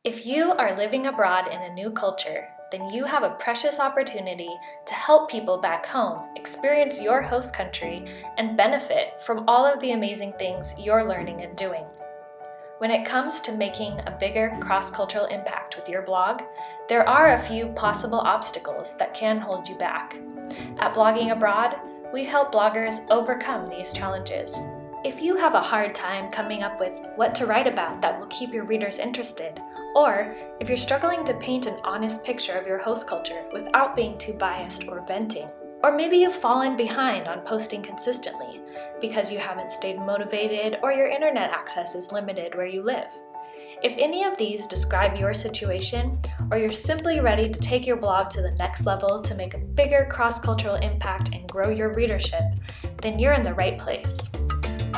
If you are living abroad in a new culture, then you have a precious opportunity to help people back home experience your host country and benefit from all of the amazing things you're learning and doing. When it comes to making a bigger cross-cultural impact with your blog, there are a few possible obstacles that can hold you back. At Blogging Abroad, we help bloggers overcome these challenges. If you have a hard time coming up with what to write about that will keep your readers interested, or if you're struggling to paint an honest picture of your host culture without being too biased or venting, or maybe you've fallen behind on posting consistently because you haven't stayed motivated or your internet access is limited where you live. If any of these describe your situation, or you're simply ready to take your blog to the next level to make a bigger cross-cultural impact and grow your readership, then you're in the right place.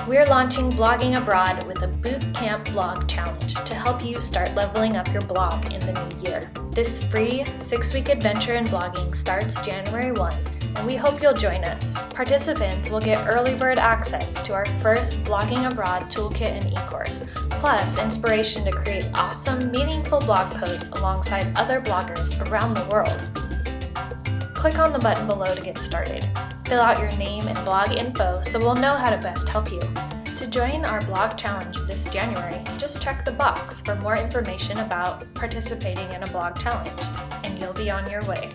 We're launching Blogging Abroad with a Boot Camp Blog Challenge to help you start leveling up your blog in the new year. This free 6-week adventure in blogging starts January 1, and we hope you'll join us. Participants will get early bird access to our first Blogging Abroad toolkit and e-course, plus inspiration to create awesome, meaningful blog posts alongside other bloggers around the world. Click on the button below to get started. Fill out your name and blog info so we'll know how to best help you. To join our blog challenge this January, just check the box for more information about participating in a blog challenge, and you'll be on your way.